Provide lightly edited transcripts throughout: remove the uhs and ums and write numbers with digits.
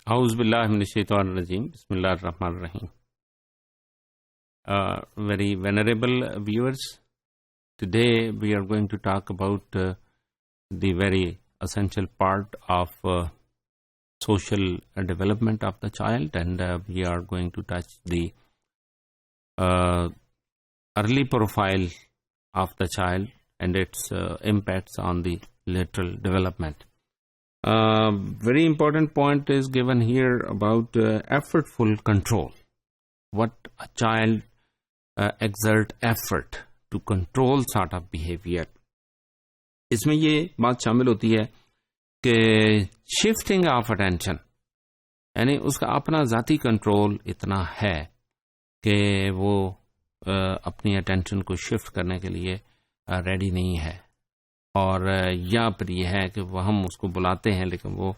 اعوذ باللہ من الشیطان الرجیم بسم اللہ الرحمن الرحیم. Very venerable viewers, today we are going to talk about the very essential part of social development of the child, and we are going to touch the early profile of the child and its impacts on the lateral development. Very important point is given here about effortful control. What a child exert effort to control sort of behavior. اس میں یہ بات شامل ہوتی ہے کہ shifting of attention, یعنی اس کا اپنا ذاتی کنٹرول اتنا ہے کہ وہ اپنی اٹینشن کو شفٹ کرنے کے لیے ریڈی نہیں ہے، اور یا پھر یہ ہے کہ وہ ہم اس کو بلاتے ہیں لیکن وہ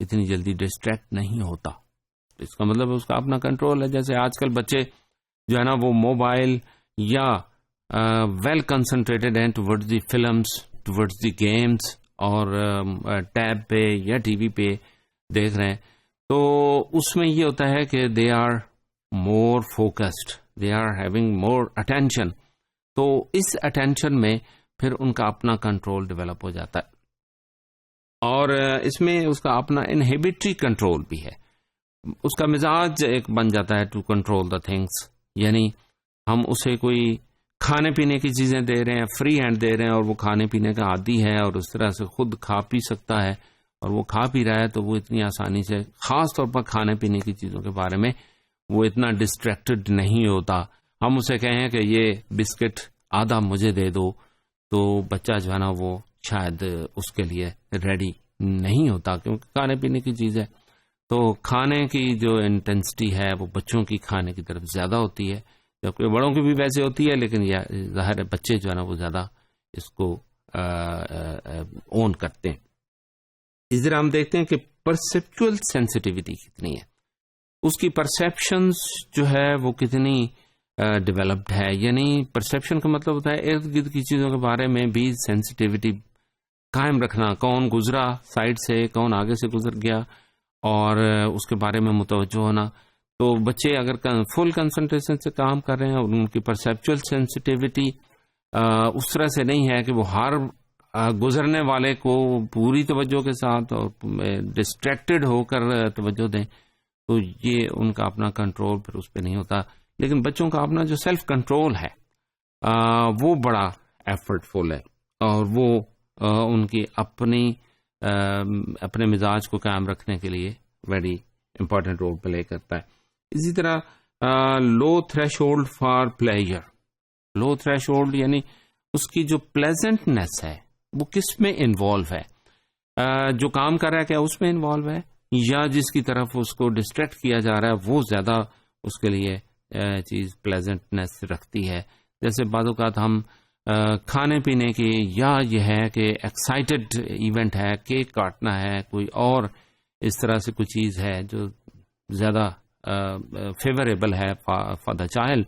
اتنی جلدی ڈسٹریکٹ نہیں ہوتا. اس کا مطلب اس کا اپنا کنٹرول ہے. جیسے آج کل بچے جو ہے نا وہ موبائل یا ویل کنسنٹریٹڈ ہیں towards the films, towards the games, اور ٹیب پہ یا ٹی وی پہ دیکھ رہے ہیں، تو اس میں یہ ہوتا ہے کہ they are more focused, they are having more attention. تو اس اٹینشن میں پھر ان کا اپنا کنٹرول ڈیولپ ہو جاتا ہے، اور اس میں اس کا اپنا انہیبیٹری کنٹرول بھی ہے. اس کا مزاج ایک بن جاتا ہے ٹو کنٹرول دا تھنگس، یعنی ہم اسے کوئی کھانے پینے کی چیزیں دے رہے ہیں، فری ہینڈ دے رہے ہیں، اور وہ کھانے پینے کا عادی ہے اور اس طرح سے خود کھا پی سکتا ہے، اور وہ کھا پی رہا ہے تو وہ اتنی آسانی سے، خاص طور پر کھانے پینے کی چیزوں کے بارے میں وہ اتنا ڈسٹریکٹڈ نہیں ہوتا. ہم اسے کہیں کہ یہ بسکٹ آدھا مجھے دے دو، تو بچہ جو ہے نا وہ شاید اس کے لیے ریڈی نہیں ہوتا، کیونکہ کھانے پینے کی چیز ہے. تو کھانے کی جو انٹینسٹی ہے وہ بچوں کی کھانے کی طرف زیادہ ہوتی ہے، جبکہ بڑوں کی بھی ویسے ہوتی ہے، لیکن یہ ظاہر ہے بچے جو ہے نا وہ زیادہ اس کو اون کرتے ہیں. اس طرح ہم دیکھتے ہیں کہ پرسیپچول سینسٹیوٹی کتنی ہے، اس کی پرسیپشنز جو ہے وہ کتنی ڈیولپڈ ہے. یعنی پرسیپشن کا مطلب ہوتا ہے ارد گرد کی چیزوں کے بارے میں بھی سینسٹیوٹی قائم رکھنا، کون گزرا سائڈ سے، کون آگے سے گزر گیا، اور اس کے بارے میں متوجہ ہونا. تو بچے اگر فل کنسنٹریشن سے کام کر رہے ہیں اور ان کی پرسیپچول سینسٹیوٹی اس طرح سے نہیں ہے کہ وہ ہر گزرنے والے کو پوری توجہ کے ساتھ اور ڈسٹریکٹڈ ہو کر توجہ دیں، تو یہ ان کا اپنا کنٹرول پھر اس پہ نہیں ہوتا. لیکن بچوں کا اپنا جو سیلف کنٹرول ہے وہ بڑا ایفرٹ فل ہے، اور وہ ان کی اپنے مزاج کو قائم رکھنے کے لیے ویری امپورٹنٹ رول پلے کرتا ہے. اسی طرح low threshold for pleasure. Low threshold یعنی اس کی جو پلیزنٹنیس ہے وہ کس میں انوالو ہے، جو کام کر رہا ہے کیا اس میں انوالو ہے، یا جس کی طرف اس کو ڈسٹریکٹ کیا جا رہا ہے وہ زیادہ اس کے لیے چیز پلیزنٹنیس رکھتی ہے. جیسے بعض اوقات ہم کھانے پینے کی، یا یہ ہے کہ ایکسائٹڈ ایونٹ ہے، کیک کاٹنا ہے، کوئی اور اس طرح سے کوئی چیز ہے جو زیادہ فیوریبل ہے فار دا چائلڈ،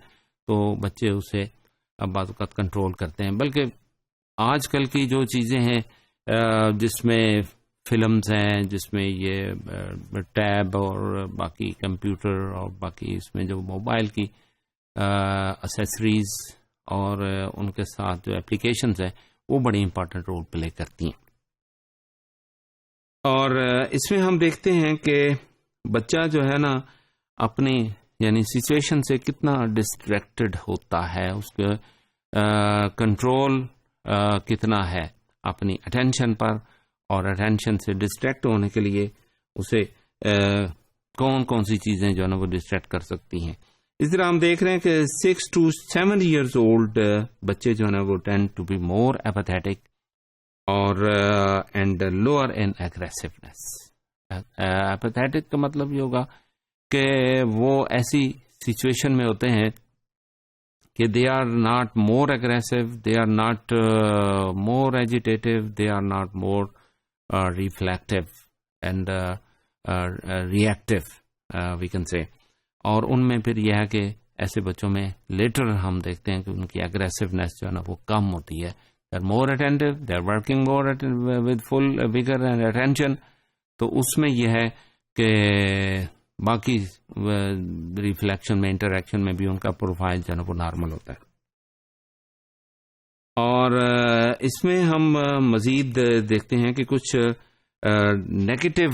تو بچے اسے بعض اوقات کنٹرول کرتے ہیں. بلکہ آج کل کی جو چیزیں ہیں جس میں فلمز ہیں، جس میں یہ ٹیب اور باقی کمپیوٹر اور باقی اس میں جو موبائل کی اسیسریز اور ان کے ساتھ جو اپلیکیشنز ہیں وہ بڑی امپورٹنٹ رول پلے کرتی ہیں. اور اس میں ہم دیکھتے ہیں کہ بچہ جو ہے نا اپنی یعنی سچویشن سے کتنا ڈسٹریکٹڈ ہوتا ہے، اس کے کنٹرول کتنا ہے اپنی اٹینشن پر، اور اٹینشن سے ڈسٹریکٹ ہونے کے لیے اسے کون کون سی چیزیں جو ہے نا وہ ڈسٹریکٹ کر سکتی ہیں. اس طرح ہم دیکھ رہے ہیں کہ 6 to 7 years old بچے جو ہے نا وہ ٹینڈ ٹو بی مور ایپیتھیٹک اور اینڈ لوور ان ایگریسونیس. ایپیتھیٹک کا مطلب یہ ہوگا کہ وہ ایسی سچویشن میں ہوتے ہیں کہ they are not more aggressive, they are not more agitative, they are not more reflective and reactive we can say. اور ان میں پھر یہ ہے کہ ایسے بچوں میں لیٹر ہم دیکھتے ہیں کہ ان کی اگریسونیس جو ہے نا وہ کم ہوتی ہے. They are more attentive, they are working more with full vigour and attention. تو اس میں یہ ہے کہ باقی ریفلیکشن میں انٹریکشن میں بھی ان کا پروفائل جو ہے وہ نارمل ہوتا ہے. اور اس میں ہم مزید دیکھتے ہیں کہ کچھ نیگیٹو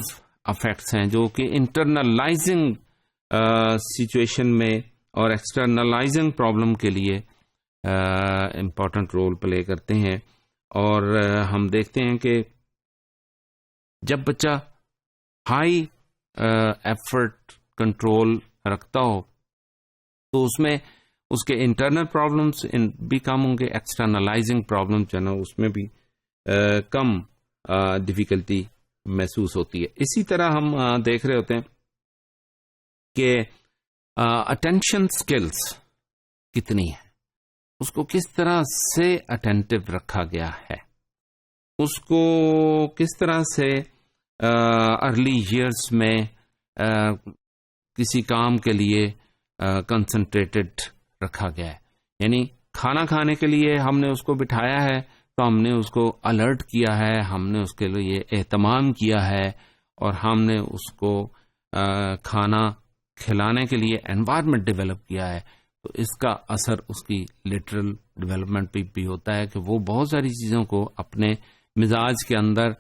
افیکٹس ہیں جو کہ انٹرنلائزنگ سچویشن میں اور ایکسٹرنلائزنگ پرابلم کے لیے امپورٹنٹ رول پلے کرتے ہیں. اور ہم دیکھتے ہیں کہ جب بچہ ہائی ایفرٹ کنٹرول رکھتا ہو تو اس میں اس کے انٹرنل پرابلمس بھی کم ہوں گے، ایکسٹرنلائزنگ پرابلم جو ہے نا اس میں بھی کم ڈیفیکلٹی محسوس ہوتی ہے. اسی طرح ہم دیکھ رہے ہوتے ہیں کہ اٹینشن سکلز کتنی ہے، اس کو کس طرح سے اٹینٹو رکھا گیا ہے، اس کو کس طرح سے ارلی ایئرس میں کسی کام کے لیے کنسنٹریٹڈ رکھا گیا ہے. یعنی کھانا کھانے کے لیے ہم نے اس کو بٹھایا ہے تو ہم نے اس کو الرٹ کیا ہے، ہم نے اس کے لیے اہتمام کیا ہے، اور ہم نے اس کو کھانا کھلانے کے لیے انوائرمنٹ ڈیولپ کیا ہے. تو اس کا اثر اس کی لٹرل ڈیولپمنٹ پہ بھی ہوتا ہے کہ وہ بہت ساری چیزوں کو اپنے مزاج کے اندر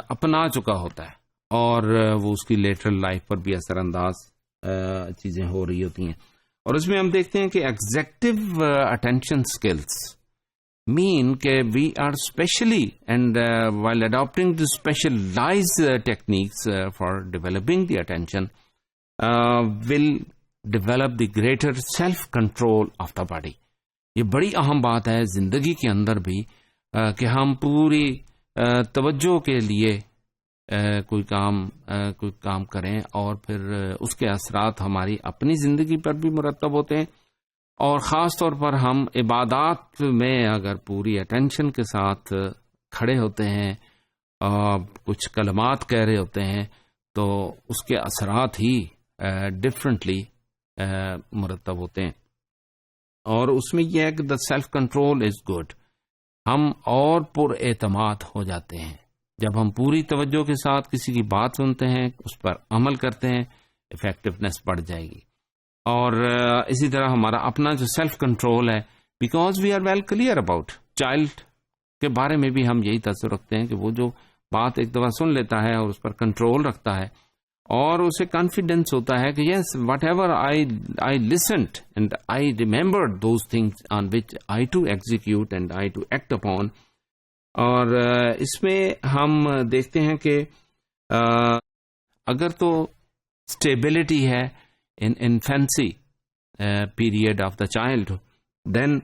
اپنا چکا ہوتا ہے، اور وہ اس کی لیٹرل لائف پر بھی اثر انداز چیزیں ہو رہی ہوتی ہیں. اور اس میں ہم دیکھتے ہیں کہ ایگزیکٹو اٹینشن اسکلس مین کہ we are specially and while adapting the specialized techniques for developing the attention will develop the greater self control of the body. یہ بڑی اہم بات ہے زندگی کے اندر بھی کہ ہم پوری توجہ کے لیے کوئی کام کریں، اور پھر اس کے اثرات ہماری اپنی زندگی پر بھی مرتب ہوتے ہیں. اور خاص طور پر ہم عبادات میں اگر پوری اٹینشن کے ساتھ کھڑے ہوتے ہیں، کچھ کلمات کہہ رہے ہوتے ہیں، تو اس کے اثرات ہی ڈفرینٹلی مرتب ہوتے ہیں. اور اس میں یہ ہے کہ the self control is good, ہم اور پر اعتماد ہو جاتے ہیں جب ہم پوری توجہ کے ساتھ کسی کی بات سنتے ہیں، اس پر عمل کرتے ہیں، افیکٹونیس بڑھ جائے گی. اور اسی طرح ہمارا اپنا جو سیلف کنٹرول ہے، because we are well clear about child کے بارے میں بھی ہم یہی تصور رکھتے ہیں کہ وہ جو بات ایک دفعہ سن لیتا ہے اور اس پر کنٹرول رکھتا ہے، اور اسے کانفیڈینس ہوتا ہے کہ yes whatever I listened and I remembered those things on which I to execute and I to act upon. اور اس میں ہم دیکھتے ہیں کہ اگر تو اسٹیبلٹی ہے in infancy period of the child, then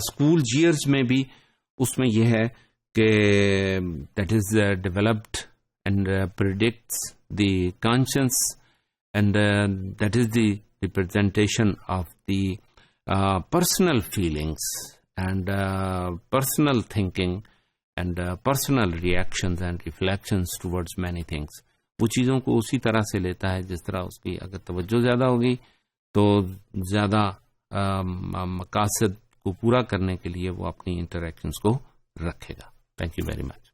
school years میں بھی اس میں یہ ہے کہ that is developed and predicts the conscience, and that is the representation of the personal feelings and personal thinking and personal reactions and reflections towards many things. وہ چیزوں کو اسی طرح سے لیتا ہے جس طرح اس کی اگر توجہ زیادہ ہوگی تو زیادہ مقاصد کو پورا کرنے کے لیے وہ اپنی انٹریکشنز کو رکھے گا. Thank you very much.